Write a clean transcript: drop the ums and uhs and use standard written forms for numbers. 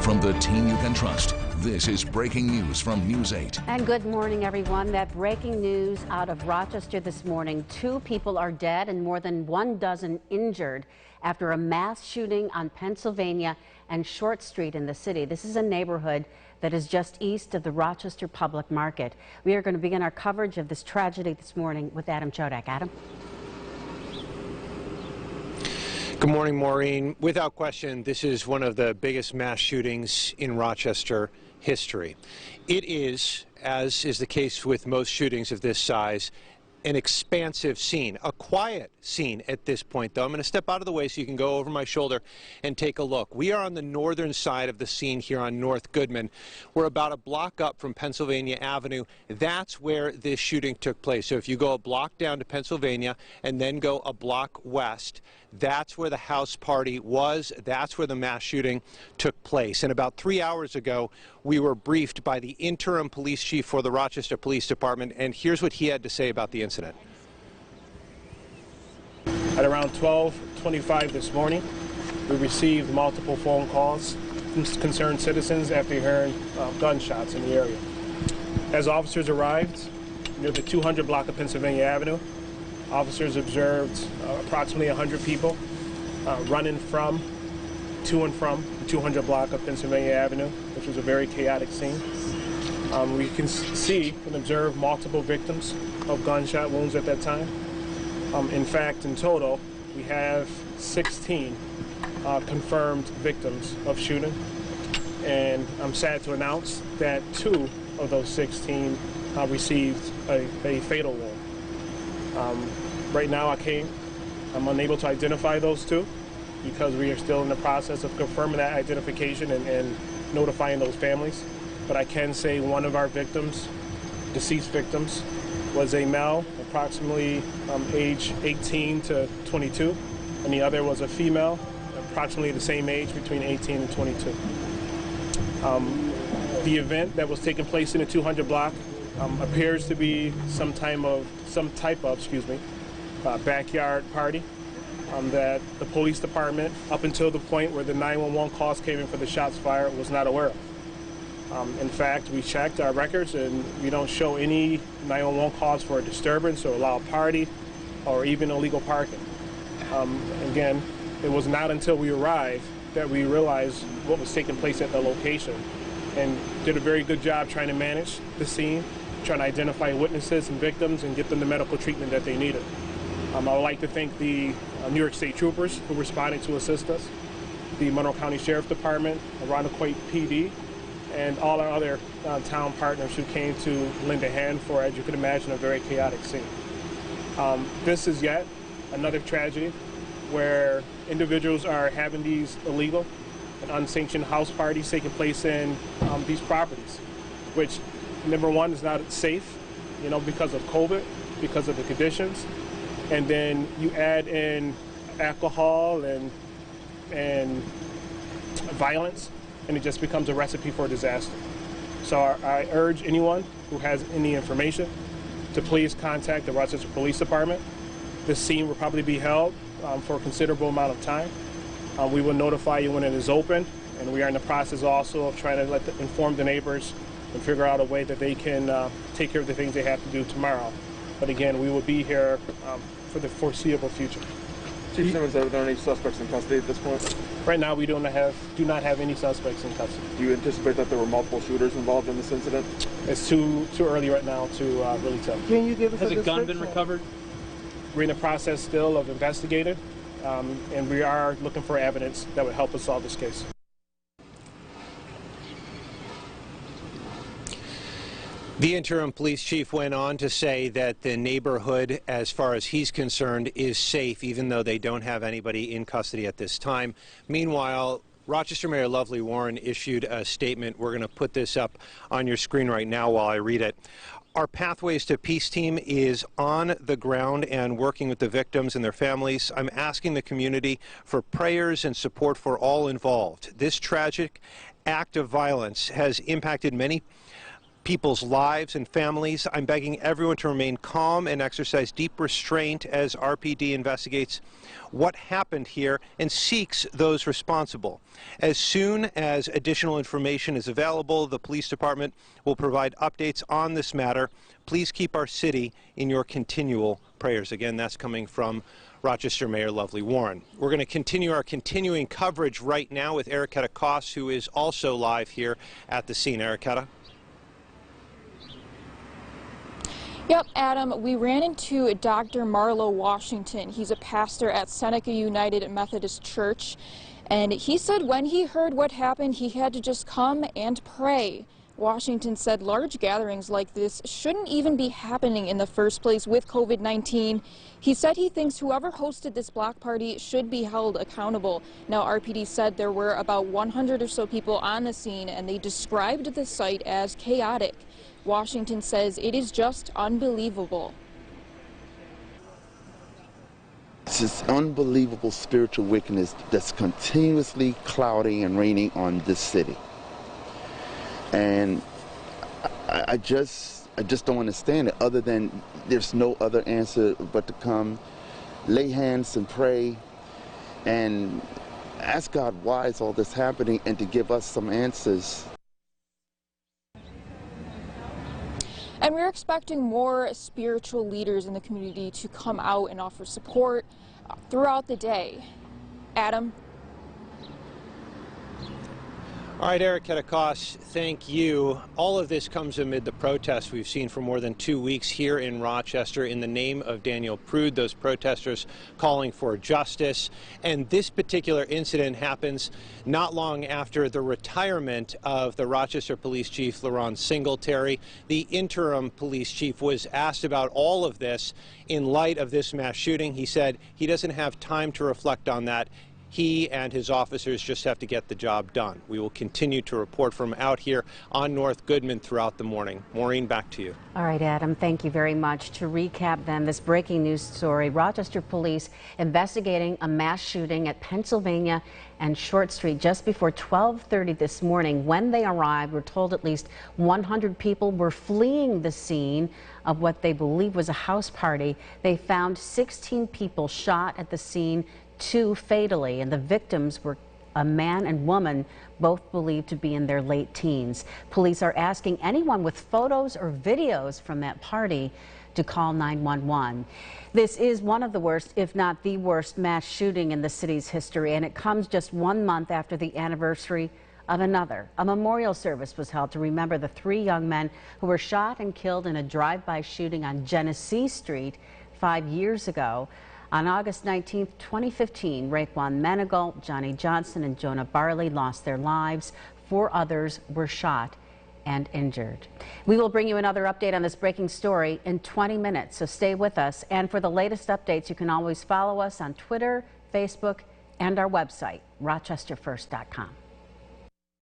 From the team you can trust, this is breaking news from News 8. And good morning, everyone. That breaking news out of Rochester this morning. 2 people are dead and more than 12 injured after a mass shooting on Pennsylvania and Short Street in the city. This is a neighborhood that is just east of the Rochester Public Market. We are going to begin our coverage of this tragedy this morning with Adam Chodak. Adam? Good morning, Maureen. Without question, this is one of the biggest mass shootings in Rochester history. It is, as is the case with most shootings of this size, an expansive scene, a quiet scene at this point, though. I'm going to step out of the way so you can go over my shoulder and take a look. We are on the northern side of the scene here on North Goodman. We're about a block up from Pennsylvania Avenue. That's where this shooting took place. So if you go a block down to Pennsylvania and then go a block west, that's where the house party was. That's where the mass shooting took place. And about 3 hours ago, we were briefed by the interim police chief for the Rochester Police Department, and here's what he had to say about the incident. At around 12:25 this morning, we received multiple phone calls from concerned citizens after hearing gunshots in the area. As officers arrived near the 200 block of Pennsylvania Avenue, officers observed approximately 100 people running to and from the 200 block of Pennsylvania Avenue, which was a very chaotic scene. We can see and observe multiple victims of gunshot wounds at that time. In fact, in total, we have 16 confirmed victims of shooting. And I'm sad to announce that 2 of those 16 received a fatal wound. Right now, I'm unable to identify those 2 because we are still in the process of confirming that identification and notifying those families. But I can say one of our victims, deceased victims, was a male, approximately age 18 to 22, and the other was a female, approximately the same age, between 18 and 22. The event that was taking place in the 200 block appears to be some type of backyard party that the police department, up until the point where the 911 calls came in for the shots fired, was not aware of. In fact, we checked our records and we don't show any 911 calls for a disturbance or a loud party or even illegal parking. Again, it was not until we arrived that we realized what was taking place at the location, and did a very good job trying to manage the scene, trying to identify witnesses and victims and get them the medical treatment that they needed. I would like to thank the New York State troopers who responded to assist us, the Monroe County Sheriff Department, Arundequoit PD, and all our other town partners who came to lend a hand for, as you can imagine, a very chaotic scene. This is yet another tragedy where individuals are having these illegal and unsanctioned house parties taking place in these properties, which, number one, is not safe, because of COVID, because of the conditions. And then you add in alcohol and violence, and it just becomes a recipe for disaster. So I urge anyone who has any information to please contact the Rochester Police Department. This scene will probably be held for a considerable amount of time. We will notify you when it is open, and we are in the process also of trying to inform the neighbors and figure out a way that they can take care of the things they have to do tomorrow. But again, we will be here for the foreseeable future. Chief Simmons, are there any suspects in custody at this point? Right now, we do not have any suspects in custody. Do you anticipate that there were multiple shooters involved in this incident? It's too early right now to really tell. Can you give us Has a gun been recovered? We're in the process still of investigating, and we are looking for evidence that would help us solve this case. The interim police chief went on to say that the neighborhood, as far as he's concerned, is safe, even though they don't have anybody in custody at this time. Meanwhile, Rochester Mayor Lovely Warren issued a statement. We're going to put this up on your screen right now while I read it. Our Pathways to Peace team is on the ground and working with the victims and their families. I'm asking the community for prayers and support for all involved. This tragic act of violence has impacted many people's lives and families. I'm begging everyone to remain calm and exercise deep restraint as RPD investigates what happened here and seeks those responsible. As soon as additional information is available, the police department will provide updates on this matter. Please keep our city in your continual prayers. Again, that's coming from Rochester Mayor Lovely Warren. We're going to continue our continuing coverage right now with Ericketta Koss, who is also live here at the scene. Ericketta? Yep, Adam, we ran into Dr. Marlo Washington. He's a pastor at Seneca United Methodist Church, and he said when he heard what happened, he had to just come and pray. Washington said large gatherings like this shouldn't even be happening in the first place with COVID-19. He said he thinks whoever hosted this block party should be held accountable. Now, RPD said there were about 100 or so people on the scene, and they described the site as chaotic. Washington says it is just unbelievable. It's this unbelievable spiritual wickedness that's continuously clouding and raining on this city. And I just don't understand it, other than there's no other answer but to come, lay hands and pray, and ask God why is all this happening, and to give us some answers. And we're expecting more spiritual leaders in the community to come out and offer support throughout the day. Adam? All right, Ericketta Koss, thank you. All of this comes amid the protests we've seen for more than 2 weeks here in Rochester in the name of Daniel Prude, those protesters calling for justice. And this particular incident happens not long after the retirement of the Rochester Police Chief, LaRon Singletary. The interim police chief was asked about all of this in light of this mass shooting. He said he doesn't have time to reflect on that. He and his officers just have to get the job done. We will continue to report from out here on North Goodman throughout the morning. Maureen, back to you. All right, Adam, thank you very much. To recap then, this breaking news story, Rochester police investigating a mass shooting at Pennsylvania and Short Street just before 12:30 this morning. When they arrived, we're told at least 100 people were fleeing the scene of what they believe was a house party. They found 16 people shot at the scene, 2 fatally, and the victims were a man and woman, both believed to be in their late teens. Police are asking anyone with photos or videos from that party to call 911. This is one of the worst, if not the worst, mass shooting in the city's history, and it comes just 1 month after the anniversary of another. A memorial service was held to remember the 3 young men who were shot and killed in a drive-by shooting on Genesee Street 5 years ago. On August 19, 2015, Raekwon Manigault, Johnny Johnson, and Jonah Barley lost their lives. 4 others were shot and injured. We will bring you another update on this breaking story in 20 minutes, so stay with us. And for the latest updates, you can always follow us on Twitter, Facebook, and our website, rochesterfirst.com.